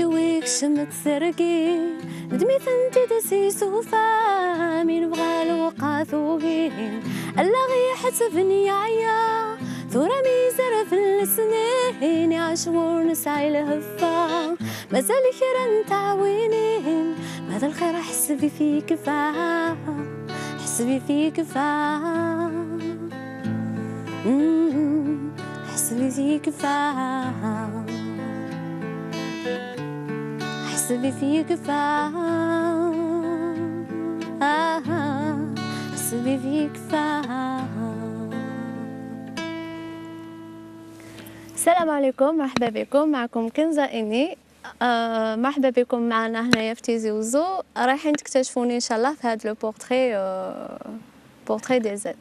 شويك شمت سرقي ندمي فنتي دسي سوفا مين بغى الوقع ثوبين ألا غي حسبني عيا ثورة ميزر في السنين عشور نسعي لهفا مازال خير نتعاونين ماذا الخير حسبي فيك فا حسبي فيك فا حسبي فيك فا حسبي فيك فا حسبي فيك فا. السلام عليكم، مرحبا بكم، معكم كنزة إني. مرحبا بكم معنا هنايا في تيزي وزو. رايحين تكتشفوني إن شاء الله في هذا لو بورتري دي زد.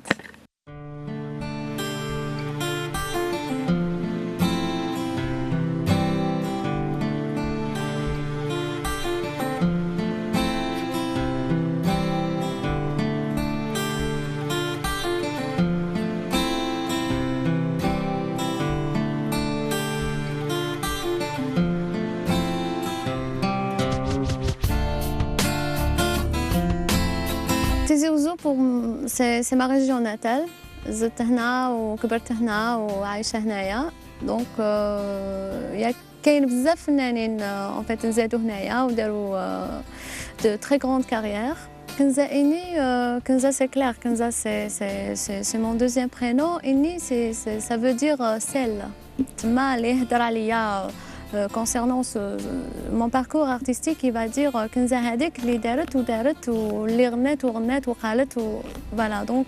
تيزي وزو سي ما ريجيون ناتال، زدت هنا وكبرت هنا وعايشه هنايا. دونك كاين بزاف فنانين ان فيت نزادوا هنايا وداروا دو تري غروند كارير. كنزة إني كنزة سي كلير، كنزة سي مون دوزيام برينو. إني سا فو دير سيل، تما اللي يهدر عليا concernant mon parcours artistique, il va dire Kenza هذيك اللي دارت ودارت واللي غنات وغنات وقالت voilà. Donc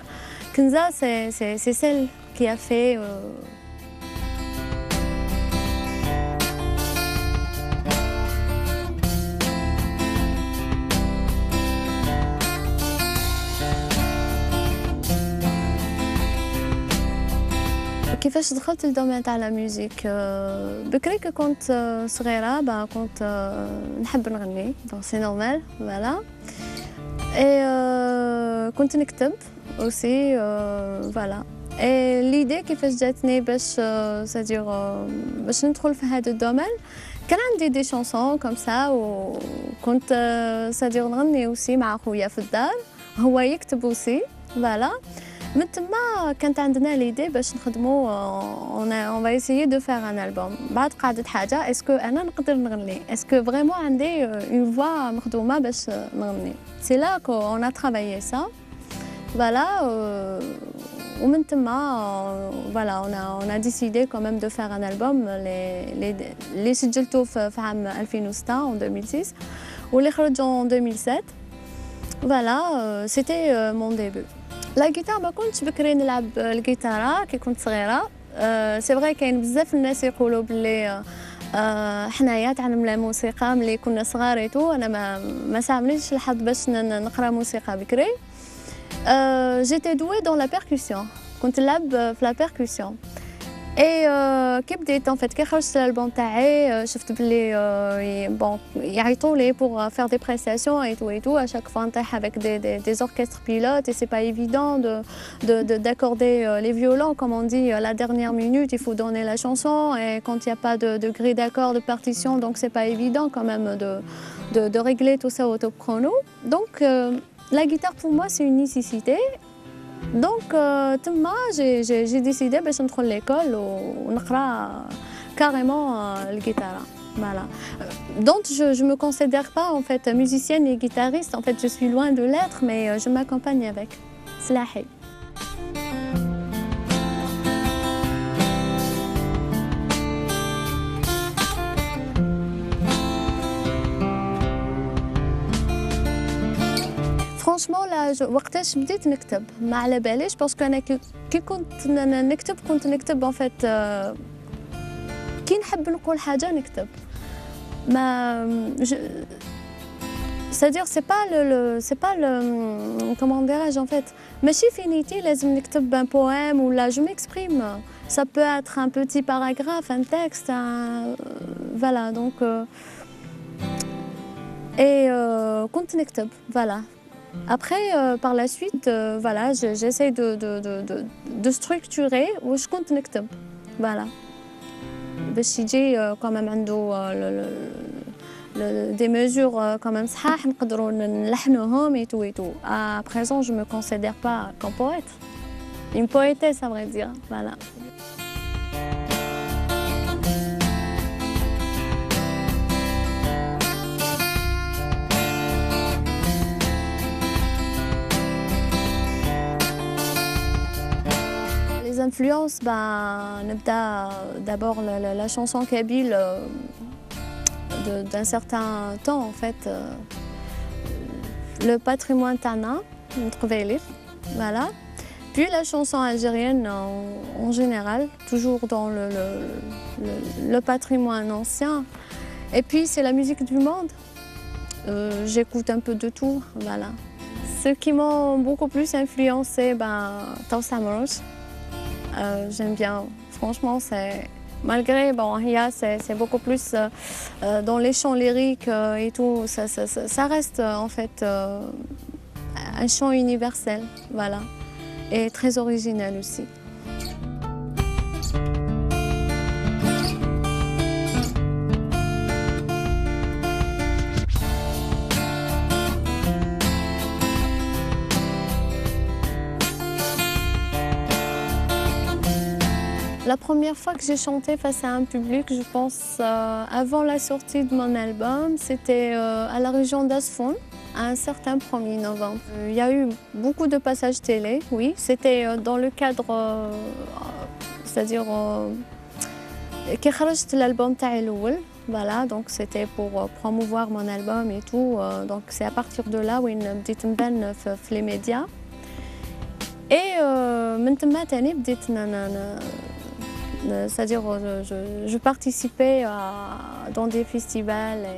Kenza c'est celle qui a fait كيفاش دخلت للدومين تاع لا ميوزيك. بكري كي كنت صغيره كنت نحب نغني، دونك سي نورمال فوالا. اي كنت نكتب اوسي فوالا. اي ليدي كيفاش جاتني باش سادير باش ندخل في هذا الدومين، كان عندي دي شانسون كوم سا وكنت سادير نغني اوسي مع خويا في الدار، هو يكتب اوسي فوالا. من تما كانت عندنا ليدي باش نخدموا اون فا ايسيي دو فير ان البوم. بعد قعدت حاجه اسكو انا نقدر نغني، اسكو فريمون عندي اون فوا مخدومه باش نغني. سي لا كو اون ا ترافايي سا فوالا. ومن تما فوالا اون ا ديسيدي كو ميم دو فير ان البوم اللي سجلته في عام 2006 en 2006 واللي خرج en 2007 فوالا. سيتي مون ديبي. لا جيتار ما كنتش بكري نلعب الجيتارة كي كنت صغيره. سي فري كاين بزاف الناس يقولوا بلي حنايا تعلم لا موسيقى ملي كنا صغاريتو. انا ما ساعمليش الحظ باش نقرا موسيقى بكري. جيتي دوي دون لا بيركوسيون، كنت نلعب في لا بيركوسيون. اي كي بديت ان فيت كي خرجت الالبوم تاعي شفت بلي بون يعيطوا لي pour faire des prestations et tout à chaque fois نطيح avec des orchestres pilotes et c'est pas évident d'accorder les violons comme on dit la dernière minute. Il faut donner la chanson et quand il y a pas de grille d'accord, de partition, donc c'est pas évident quand même de régler tout ça au top chrono. Donc la guitare pour moi c'est une nécessité. Donc تما j'ai décidé باش ندخل l'école ونقرا carrément الجيتارة. Voilà. Donc je me considère pas en fait musicienne et guitariste. En fait je suis loin de l'être, mais je m'accompagne avec. سلاحي. فرانشمون لا وقتاش بديت نكتب ما على باليش، باسكو انا كي كنت نكتب ان فيت كي نحب نقول حاجه نكتب. ما c'est-à-dire c'est pas le comment dirais-je en fait ماشي فينيتي لازم نكتب un poème ou là je m'exprime. Ça peut être un petit paragraphe, un texte, voilà. Donc كنت نكتب voilà. Après, par la suite, voilà, j'essaie de structurer واش كنت نكتب. Voilà. باش يجي quand même عنده des mesures quand même صحاح نقدروا نلحنوهم et tout et tout. À présent, je me considère pas comme poète. Une poétesse, à vrai dire. Voilà. Les influences, ben, نبدأ d'abord la chanson kabyle d'un certain temps en fait. Le patrimoine tana, voilà. Puis la chanson algérienne en général, toujours dans le patrimoine ancien. Et puis c'est la musique du monde. J'écoute un peu de tout, voilà. Ceux qui m'ont beaucoup plus influencé, ben, Taous Amrouche. J'aime bien, franchement, c'est malgré, bon, c'est beaucoup plus dans les chants lyriques et tout, ça reste en fait un chant universel, voilà, et très original aussi. La première fois que j'ai chanté face à un public, je pense avant la sortie de mon album, c'était à la région d'Asfoun, à un certain 1er novembre. Il y a eu beaucoup de passages télé, oui. C'était dans le cadre, c'est-à-dire qui خرجت l'album تاعي الأول, voilà, donc c'était pour promouvoir mon album et tout. Donc c'est à partir de là où بديت نبان في les médias. Et من تما تاني بديت c'est-à-dire je participais dans des festivals.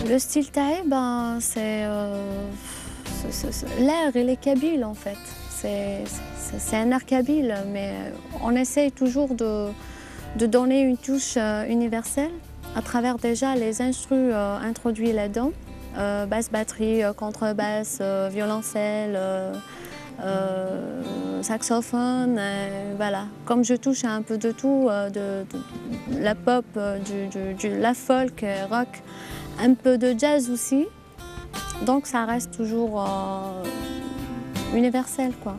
Le style taï, ben, c'est l'air et les kabyles en fait. C'est un air kabyle, mais on essaye toujours de donner une touche universelle à travers déjà les instruments introduits là-dedans. Basse, batterie, contrebasse, violoncelle, saxophone, voilà. Comme je touche un peu de tout, de la pop, la folk, rock, un peu de jazz aussi. Donc ça reste toujours universel, quoi.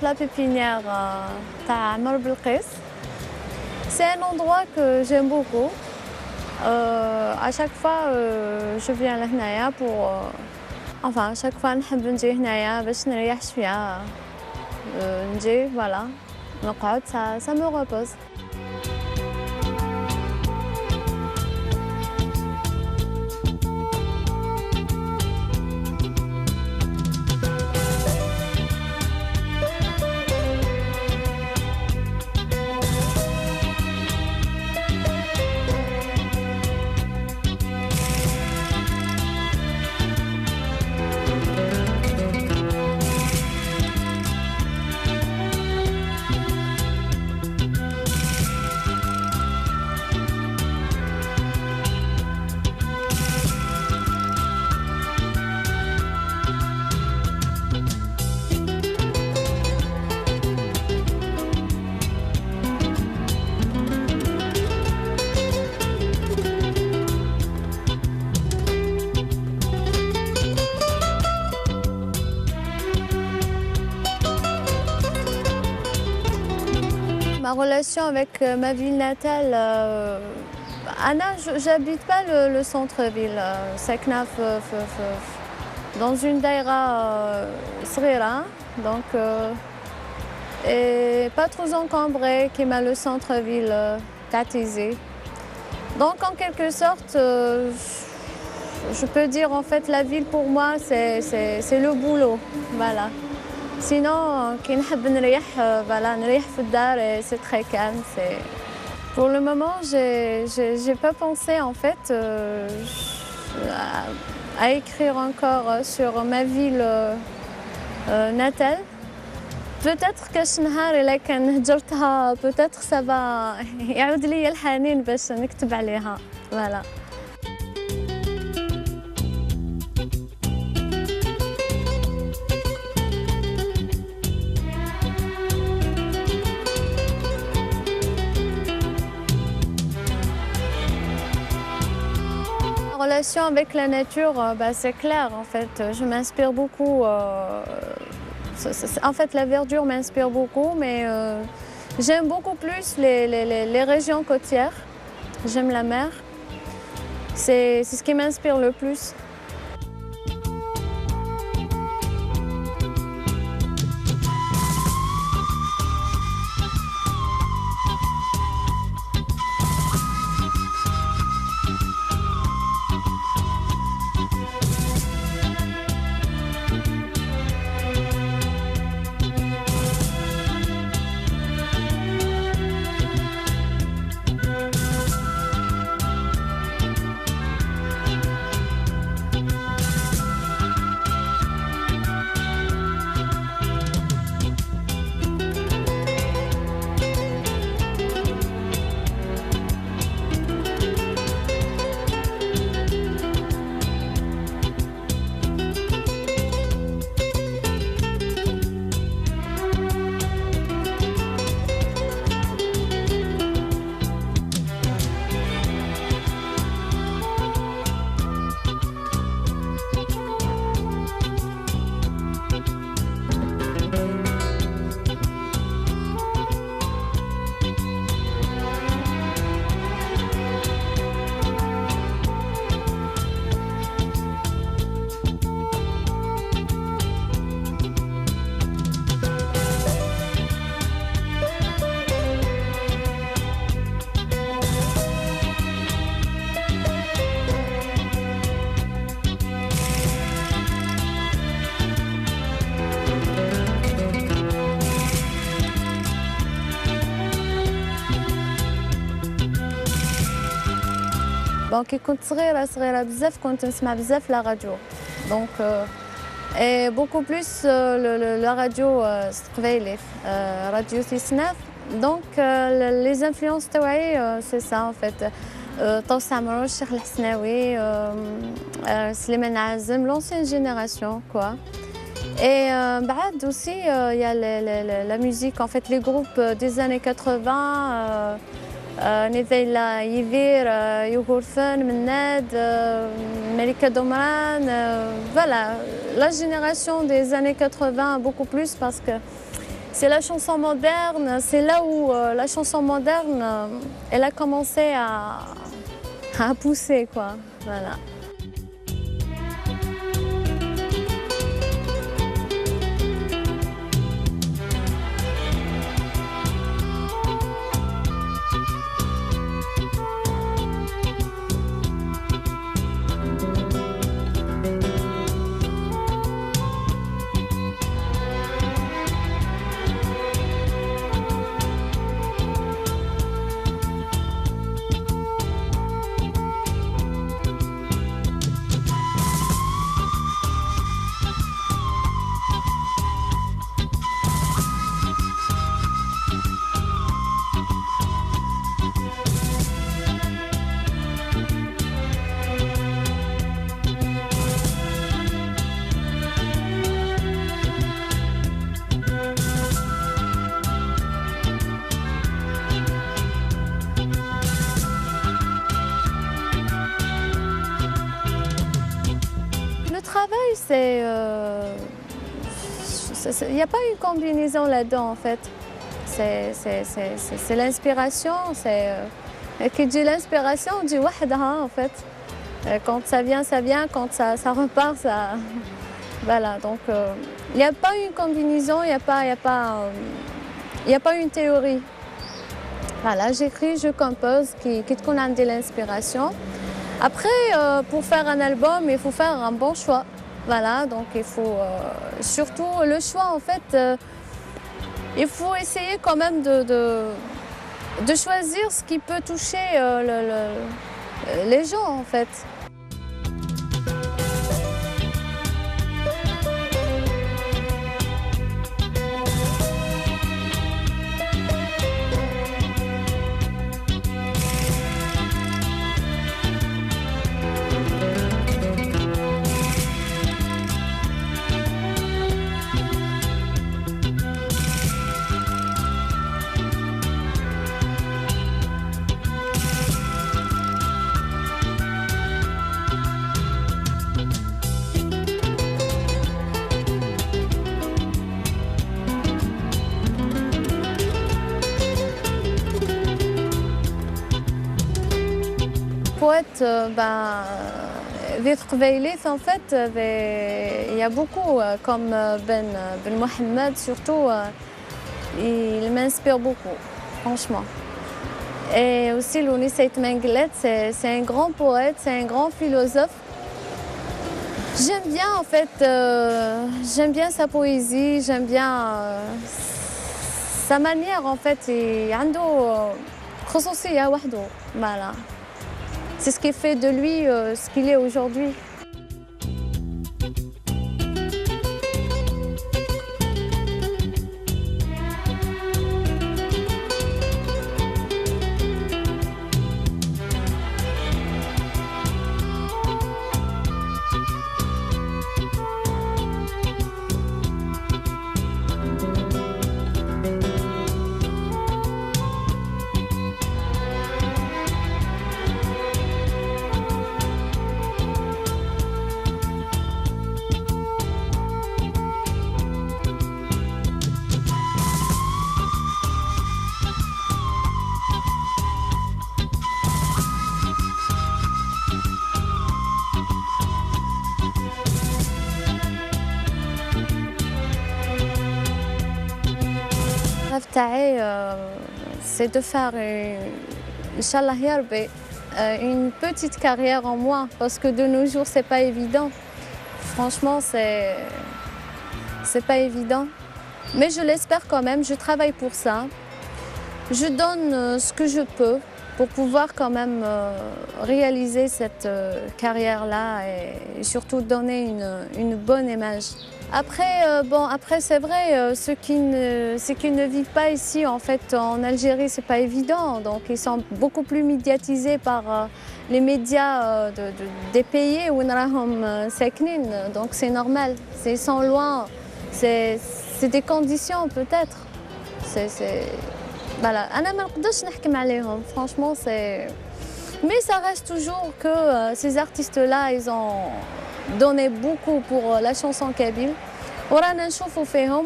La pépinière تاع عمر بلقيس. C'est un endroit que j'aime beaucoup. À chaque fois je viens لهنايا pour enfin à chaque fois نحب نجي هنايا باش نريح شويه. نجي voilà نقعد ça me repose. Ma relation avec ma ville natale, Anna, j'habite pas le centre-ville. ساكنة dans une daïra صغيرة, donc et pas trop encombrée comme le centre-ville d'Atizé. Donc en quelque sorte, je peux dire en fait la ville pour moi c'est le boulot, voilà. Sinon, كي نحب نريح, voilà, نريح في الدار et c'est très calme. Pour le moment, j'ai pas pensé en fait à écrire encore sur ma ville natale. Peut-être كاش نهار إلا كان هجرتها, peut-être ça va يعود لي الحنين باش نكتب عليها, voilà. La relation avec la nature, c'est clair en fait. Je m'inspire beaucoup. En fait, la verdure m'inspire beaucoup, mais j'aime beaucoup plus les régions côtières. J'aime la mer. C'est ce qui m'inspire le plus. كي كنت صغيرة بزاف كنت نسمع بزاف لا راديو. دونك et beaucoup plus la radio قبيلي راديو تيسناف. دونك les influences تاوعي c'est ça en fait. طوس عمرو, الشيخ الحسناوي, سليمان عازم, l'ancienne génération quoi. Et بعد aussi il y a la musique en fait, les groupes des années 80. نيفيلا يفير, يوغورفن, مناد, ملكة دومران, voilà, la génération des années 80 beaucoup plus parce que c'est la chanson moderne, c'est là où la chanson moderne elle a commencé à pousser quoi, voilà. Il n'y a pas une combinaison là-dedans en fait. c'est l'inspiration. Qui dit l'inspiration, dit wahdaha en fait. Quand ça vient, ça vient. Quand ça repart, ça... Voilà, donc il n'y a pas une combinaison, il n'y a pas une théorie. Voilà, j'écris, je compose, qui te connaît de l'inspiration. Après, pour faire un album, il faut faire un bon choix. Voilà, donc il faut surtout le choix en fait. Il faut essayer quand même de choisir ce qui peut toucher les gens en fait. Poète, en fait, il y a beaucoup, comme Ben Mohamed surtout, il m'inspire beaucoup, franchement. Et aussi Louni Saïd Menglet, c'est un grand poète, c'est un grand philosophe. J'aime bien en fait, j'aime bien sa poésie, j'aime bien sa manière en fait. عنده خصوصية وحده, voilà. C'est ce qui fait de lui ce qu'il est aujourd'hui. C'est de faire, Inch'Allah ya Rabbi, une petite carrière en moi, parce que de nos jours, c'est pas évident. Franchement, c'est pas évident. Mais je l'espère quand même, je travaille pour ça. Je donne ce que je peux pour pouvoir quand même réaliser cette carrière-là et surtout donner une bonne image. Après c'est vrai, ceux qui ne vivent pas ici, en fait, en Algérie, c'est pas évident. Donc ils sont beaucoup plus médiatisés par les médias des pays où ils sont. Donc c'est normal, ils sont loin. C'est des conditions peut-être. Voilà. أنا ما نقدرش نحكم عليهم. Franchement, mais ça reste toujours que ces artistes-là, ils ont donné beaucoup pour la chanson kabyle. ورانا نشوفوا فيهم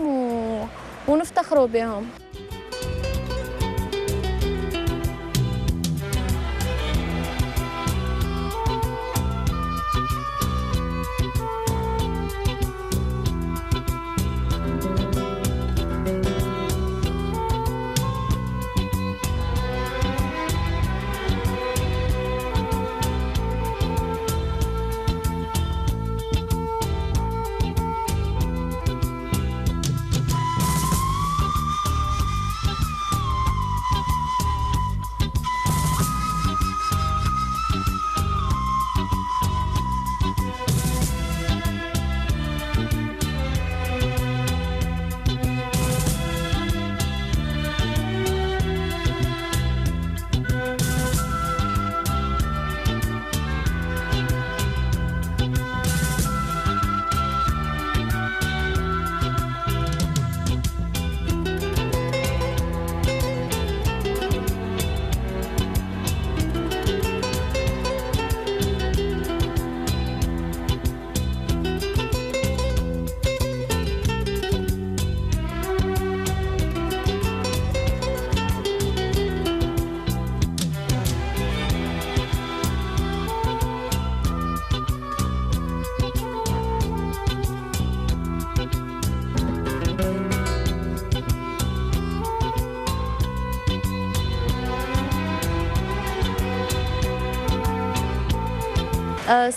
ونفتخروا بهم.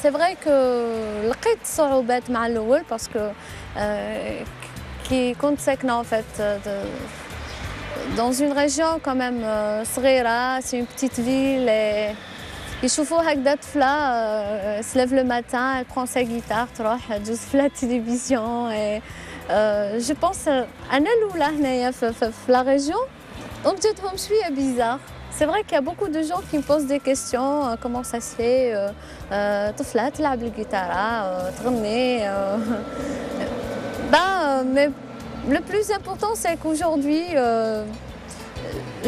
C'est vrai que لقيت صعوبات مع الأول parce que كي كنت ساكنة en fait dans une région quand même صغيرة, c'est une petite ville et يشوفوا هكذا طفلة se lève le matin, elle prend sa guitare تروح تجوز في la télévision et je pense أنا الأولى هنايا في la région donc جاتهم شوية bizarre. C'est vrai qu'il y a beaucoup de gens qui me posent des questions, comment ça se fait, طفلة تلعب الجيتارة, تغني. Mais le plus important, c'est qu'aujourd'hui,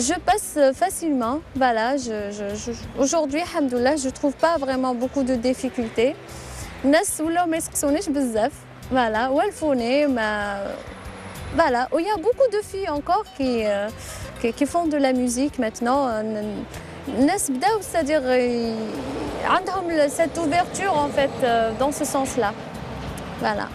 je passe facilement. Voilà, aujourd'hui, alhamdoulilah, je ne trouve pas vraiment beaucoup de difficultés. الناس ولاو ما يسقسونيش بزاف. Voilà, والفوني ما voilà, il y a beaucoup de filles encore qui font de la musique maintenant. الناس بداو, c'est-à-dire عندهم cette ouverture en fait dans ce sens-là. Voilà.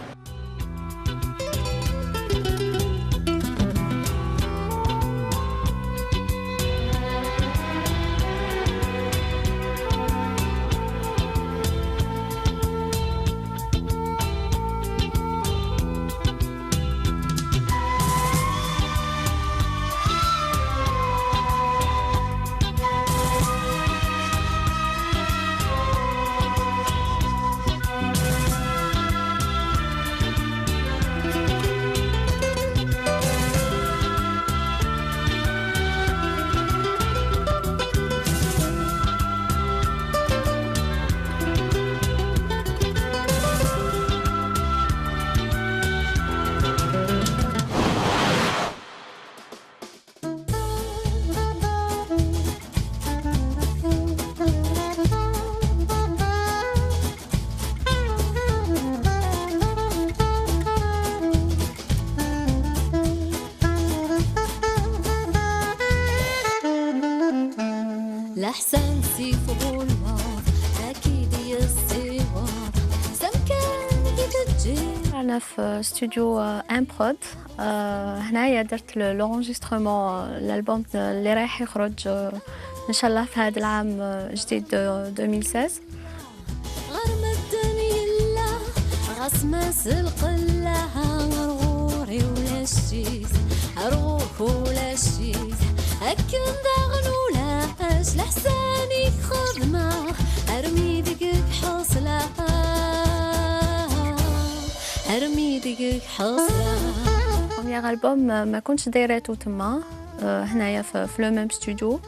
الأحسن سيفو النار أكيد يصيوار سمكان يتجير. أنا في استوديو امبرود, هنايا درت l'enregistrement الألبوم اللي رايح يخرج إن شاء الله في هذا العام جديد 2016. غرم الدنيا غصمة سلقلها غرغوري ولا الشيس غرغوك ولا الشيس أكن داغنولاش لحساني خدمة أرمي دقيق حصلة أرمي دقيق حصلة. Premier album ما كنتش دايراتو تما هنايا في le même studio.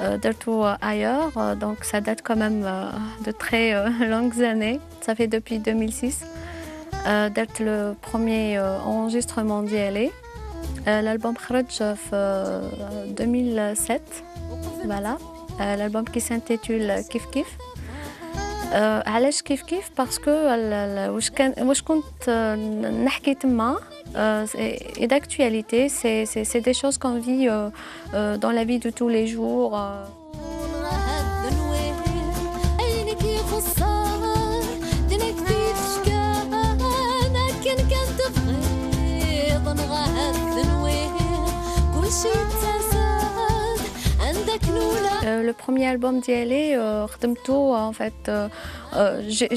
درتو ailleurs, donc ça date quand même de très longues années. Ça fait depuis 2006. درت le premier enregistrement ديالي. L'album خرج في 2007. Voilà. L'album qui s'intitule Kif Kif. علاش كيف كيف parce que واش كنت نحكي تما et d'actualité, c'est des choses qu'on vit dans la vie de tous les jours. Le premier album d'Yalé, en fait,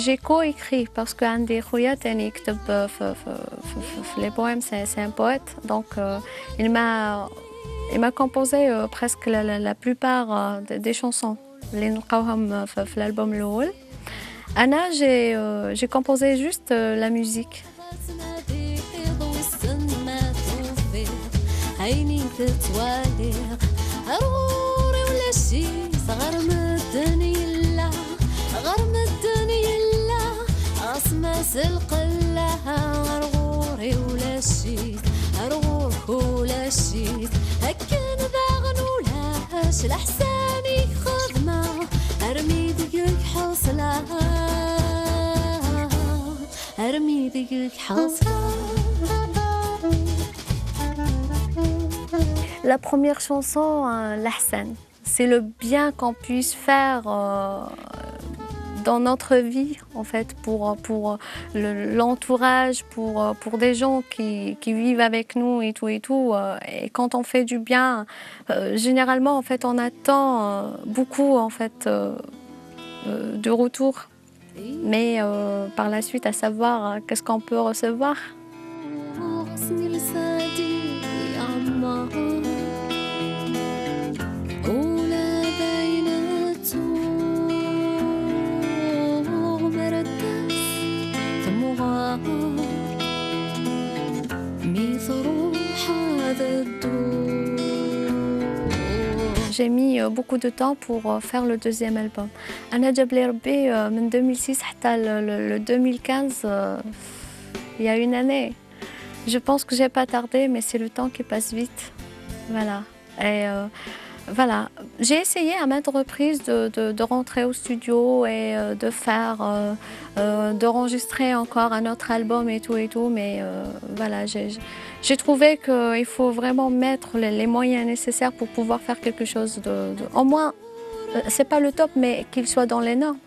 j'ai coécrit parce que عندي خويا تاني يكتب les poèmes, c'est un poète, donc il m'a composé presque la plupart des chansons اللي نلقاوهم في l'album الأول. أنا j'ai composé juste la musique. غرم الدنيا غرم الدنيا غصمة سلقلها غرغوري ولا الشيت غرغورك ولا الشيت هكا ذاغنولاش لحساني خدمة أرمي دقيق حصلة أرمي دقيق حصلة. La première chanson, l'Ahsan. C'est le bien qu'on puisse faire dans notre vie, en fait, pour l'entourage, pour des gens qui vivent avec nous et tout. Et quand on fait du bien, généralement, en fait, on attend beaucoup, en fait, de retour. Mais par la suite, à savoir qu'est-ce qu'on peut recevoir. J'ai mis beaucoup de temps pour faire le deuxième album. أنا جاب لي ربي من 2006 حتى le 2015, il y a une année. Je pense que j'ai pas tardé, mais c'est le temps qui passe vite. Voilà. Et voilà. J'ai essayé à maintes reprises de rentrer au studio et de faire, d'enregistrer encore un autre album et tout, mais voilà, j'ai trouvé qu'il faut vraiment mettre les moyens nécessaires pour pouvoir faire quelque chose au moins, c'est pas le top, mais qu'il soit dans les normes.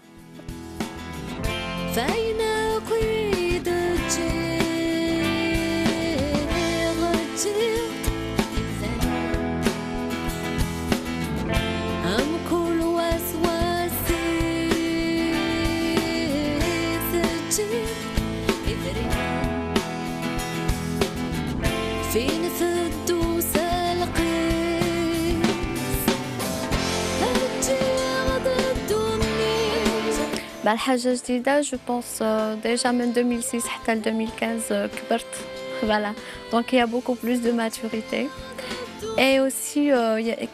الحاجة جديدة je pense déjà من 2006 حتى 2015 كبرت. Voilà. Donc il y a beaucoup plus de maturité. Et aussi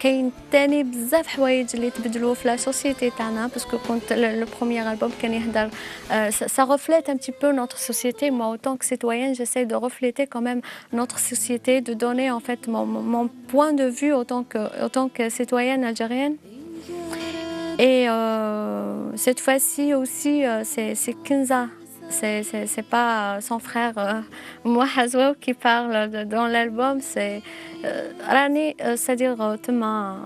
كاين تاني بزاف حوايج اللي تبدلوا في لا سوسيتي تاعنا باسكو كنت le premier album كان يهدر ça reflète un petit peu notre société. Moi, autant que citoyenne, j'essaie de refléter quand même notre société, de donner en fait mon point de vue autant que citoyenne algérienne. Et cette fois-ci aussi, c'est Kenza. C'est pas son frère Mouahazouou qui parle dans l'album, c'est Rani, c'est-à-dire Tma.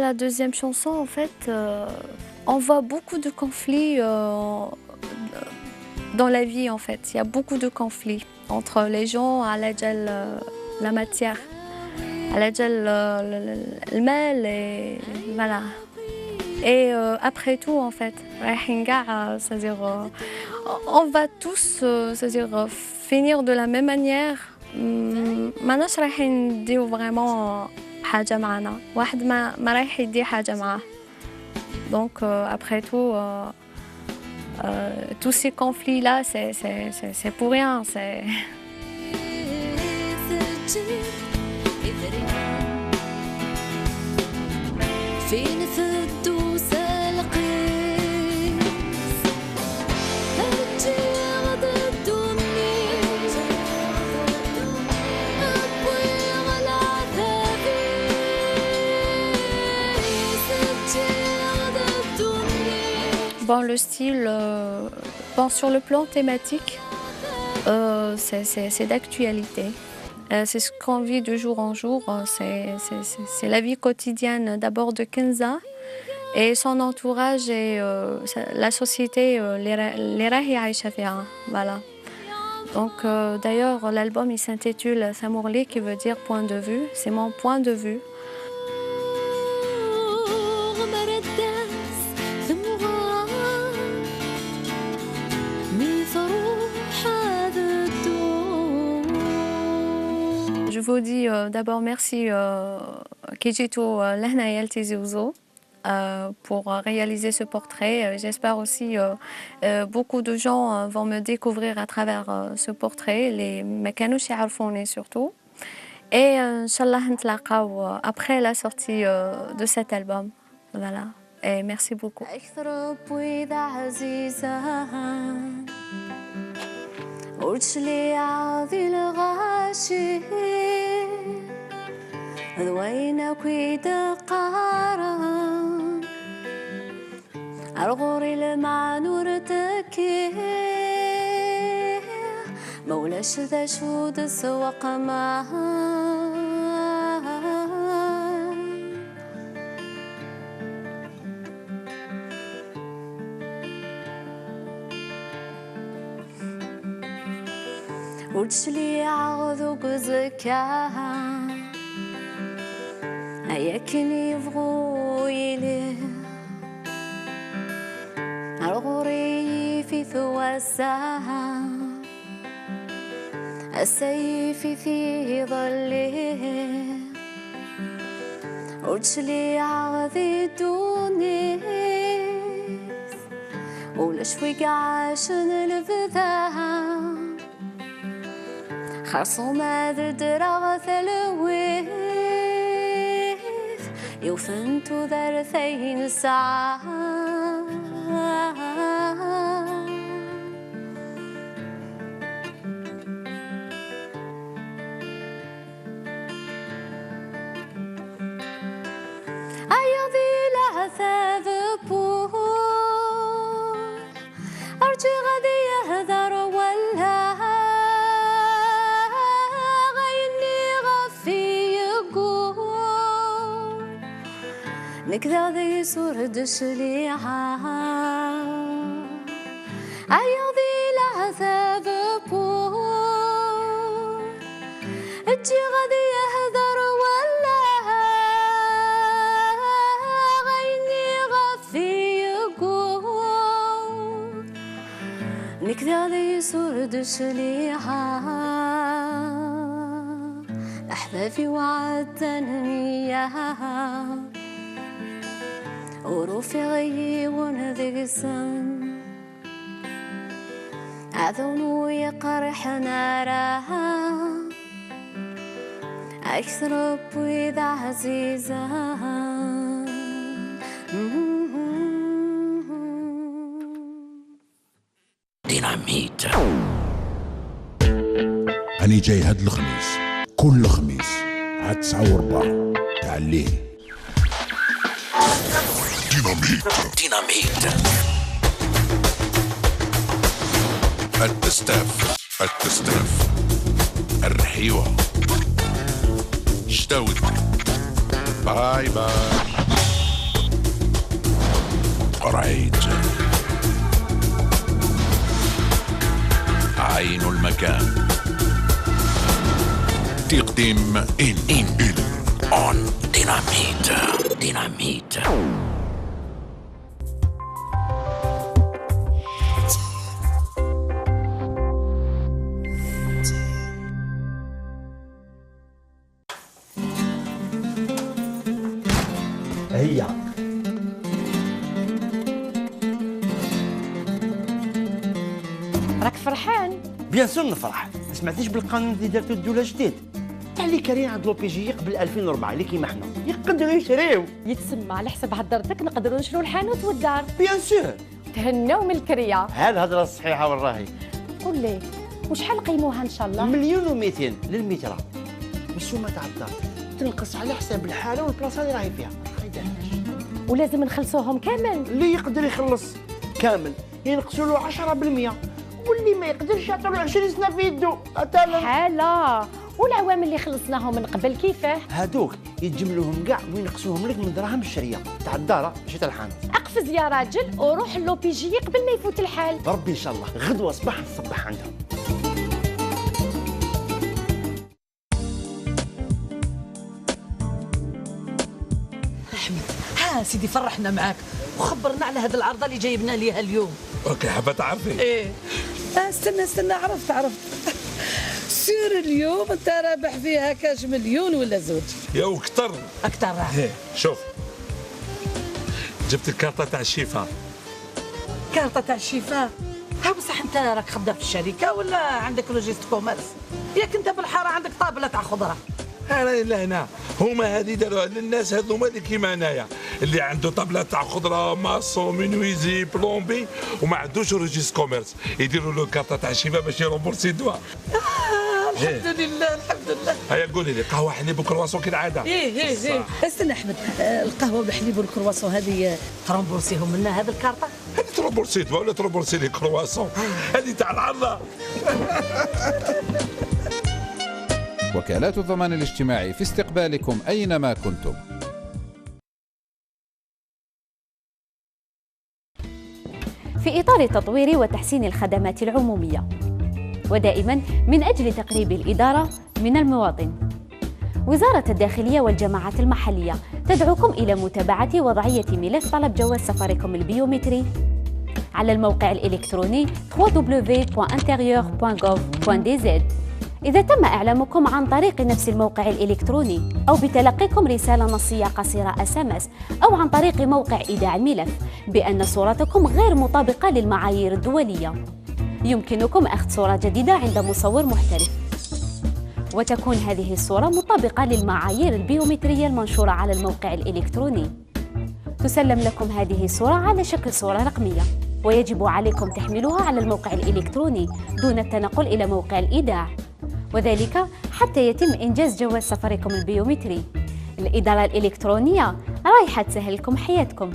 La deuxième chanson, en fait, on voit beaucoup de conflits dans la vie, en fait. Il y a beaucoup de conflits entre les gens à la matière, à le mal, et voilà. Et après tout, en fait, c'est-à-dire, on va tous c'est-à-dire, finir de la même manière. ماناش رايحين نديو vraiment حاجة معنا واحد ما رايح يدي حاجة معاه. Donc après tout tous ces conflits là c'est pour rien, c'est Bon, le style, bon, sur le plan thématique, c'est d'actualité. C'est ce qu'on vit de jour en jour. C'est la vie quotidienne d'abord de Kenza et son entourage et la société, les rahi aïcha fiha. Voilà. Donc d'ailleurs, l'album il s'intitule Samourli, qui veut dire point de vue. C'est mon point de vue. Je vous dis d'abord merci Kijitu Lahnaya Tizi Ouzou pour réaliser ce portrait. J'espère aussi beaucoup de gens vont me découvrir à travers ce portrait, les mécanos yarfouni surtout. Et Inch'Allah نتلاقاو après la sortie de cet album. Voilà. Et merci beaucoup. قلت لي عاضي الغاشي ذوينك ويدقارا الغوري المعنور تكي مولاش ذا شود سوق معاه وتشلي عغذوك زكاها أياكن يبغو يليه الغري في ثواساها السيف في ظله وتشلي عغذي دونيس ولشويق عاشن الفذاها خرصو ما دراغ ثلويث يوثنتو ذرثين ساعة أيضي لها ثاببون أرجي غدي يهذر ولا نكذا ذي سورد شليعة أيضي لها ثاببون اجي غدي يهذر ولا غيني غفي يقول نكذا ذي سورد شليعة أحبابي وعدتني إياها ورفيقي ونذقسن عذونو يقرح نارها أكثر بويذا عزيزة ديناميت. أنا جاي هاد الخميس كل خميس عاد 9:15 تاع الليل. ديناميت. التستاف الرحيوة شتاوت. باي رعيت عين المكان تقدم إن أون ديناميت. هيا راك فرحان؟ بيان سور نفرح. ما سمعتيش بالقانون اللي دارتو الدوله جديد تاع اللي كارين عند لوبيجي قبل 2004 اللي كيما حنا يقدروا يشريو يتسمى على حسب هدرتك نقدروا نشرو الحانوت والدار. بيان سور تهناو من الكريه. ها الهضره الصحيحه والراهي. قول لي وشحال قيموها ان شاء الله؟ 1,200,000 للمتر. والسومه تاع الدار تنقص على حساب الحاله والبلاصه اللي راهي فيها. ولازم نخلصوهم كامل؟ اللي يقدر يخلص كامل ينقصوا له 10%، واللي ما يقدرش يعطوا له 20 سنه في يده. حاله. والعوامل اللي خلصناهم من قبل كيفاه؟ هادوك يتجملوهم كاع وينقصوهم لك من دراهم الشريه تاع الدار ماشي تاع الحانوت. اقفز يا راجل وروح اللوبيجي قبل ما يفوت الحال. بربي ان شاء الله غدوه صباح نصبح عندهم. احمد ها سيدي فرحنا معاك وخبرنا على هذه العرضه اللي جايبنا ليها اليوم. اوكي حابه تعرفي؟ ايه استنى عرفت سير اليوم انت رابح فيها كاش مليون ولا زوج يا وكتر اكثر. شوف جبت الكارطه تاع الشفاء. كارطه تاع الشفاء؟ ها بصح انت راك خدام في الشركه ولا عندك روجيست كوميرس؟ ياك انت بالحاره عندك طابله تاع خضره؟ انا لهنا هما هذه داروها للناس هذوما اللي كيما انايا اللي عنده طابله تاع خضره ماسون مينويزي بلومبي وما عندوش روجيست كوميرس يديروا له الكارطه تاع الشفاء باش يرومبورسي دواء. الحمد لله الحمد لله. هيا قولي لي قهوه حليب وكرواسون كالعاده. ايه استنى احمد القهوه بالحليب والكرواسون هذه ترومبورسيهم لنا هذه الكارطه؟ هذه ترومبورسي دواء ولا ترومبورسي لي كرواسون؟ هذه تاع العرضه. وكالات الضمان الاجتماعي في استقبالكم أينما كنتم. في إطار تطوير وتحسين الخدمات العمومية ودائما من أجل تقريب الإدارة من المواطن. وزارة الداخلية والجماعات المحلية تدعوكم إلى متابعة وضعية ملف طلب جواز سفركم البيومتري على الموقع الإلكتروني www.intérieur.gov.dz. إذا تم إعلامكم عن طريق نفس الموقع الإلكتروني أو بتلقيكم رسالة نصية قصيرة SMS أو عن طريق موقع إيداع الملف بأن صورتكم غير مطابقة للمعايير الدولية، يمكنكم أخذ صورة جديدة عند مصور محترف، وتكون هذه الصورة مطابقة للمعايير البيومترية المنشورة على الموقع الإلكتروني. تسلم لكم هذه الصورة على شكل صورة رقمية، ويجب عليكم تحميلها على الموقع الإلكتروني دون التنقل إلى موقع الإيداع، وذلك حتى يتم إنجاز جواز سفركم البيومتري. الإدارة الإلكترونية رايحة تسهل لكم حياتكم.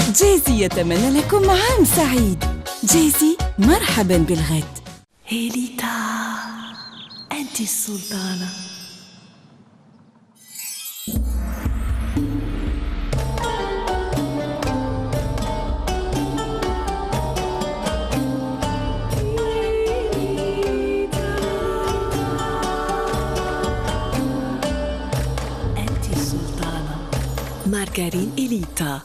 جيزي يتمنى لكم عام سعيد. جيزي مرحبا بالغد. هيليتا أنت السلطانة. أنت السلطانة. مارغرين إليتا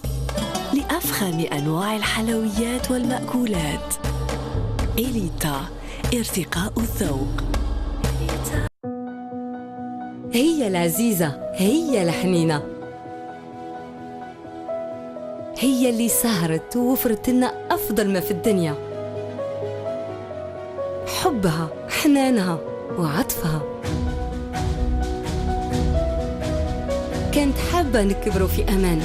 لأفخم أنواع الحلويات والمأكولات. إليتا ارتقاء الذوق. هي العزيزة، هي الحنينة، هي اللي سهرت ووفرت لنا أفضل ما في الدنيا. حبها، حنانها وعطفها. كانت حابة نكبروا في أمان.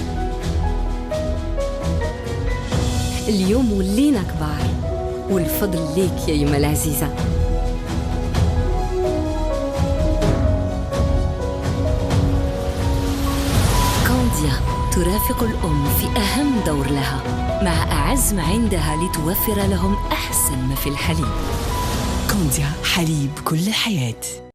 اليوم ولينا كبار، والفضل ليك يا يما العزيزة. كونديا ترافق الأم في أهم دور لها، مع أعز ما عندها لتوفر لهم أحسن ما في الحليب. كونديا، حليب كل الحياة.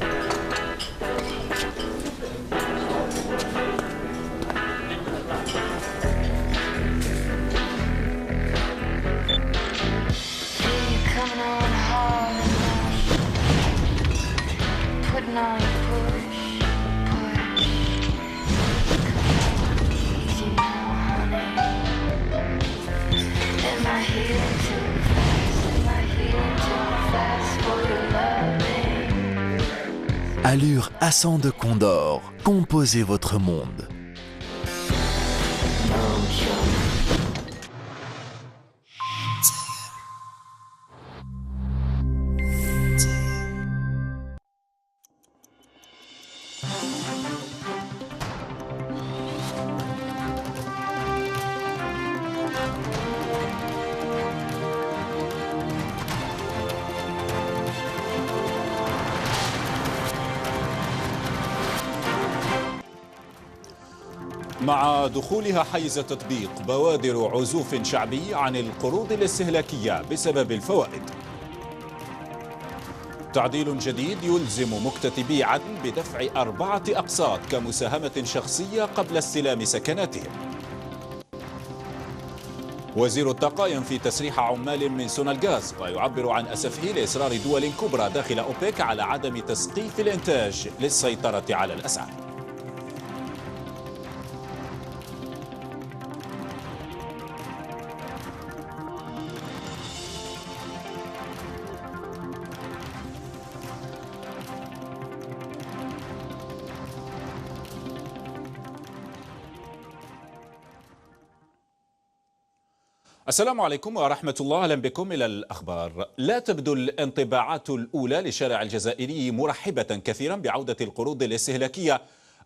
Allure Ascend de Condor, composez votre monde. مع دخولها حيز التطبيق بوادر عزوف شعبي عن القروض الاستهلاكية بسبب الفوائد. تعديل جديد يلزم مكتتبي عدن بدفع 4 أقساط كمساهمة شخصية قبل استلام سكناتهم. وزير الطاقة ينفي تسريح عمال من سونالغاز ويعبر عن أسفه لإصرار دول كبرى داخل أوبك على عدم تسقيف الإنتاج للسيطرة على الأسعار. السلام عليكم ورحمة الله، أهلا بكم إلى الأخبار. لا تبدو الانطباعات الأولى للشارع الجزائري مرحبة كثيرا بعودة القروض الاستهلاكية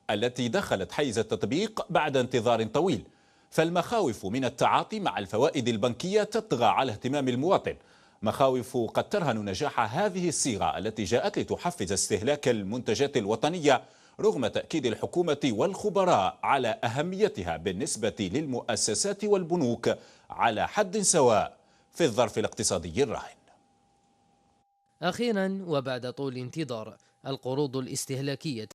التي دخلت حيز التطبيق بعد انتظار طويل، فالمخاوف من التعاطي مع الفوائد البنكية تطغى على اهتمام المواطن، مخاوف قد ترهن نجاح هذه الصيغة التي جاءت لتحفز استهلاك المنتجات الوطنية رغم تأكيد الحكومة والخبراء على أهميتها بالنسبة للمؤسسات والبنوك على حد سواء في الظرف الاقتصادي الراهن. أخيرا وبعد طول انتظار القروض الاستهلاكية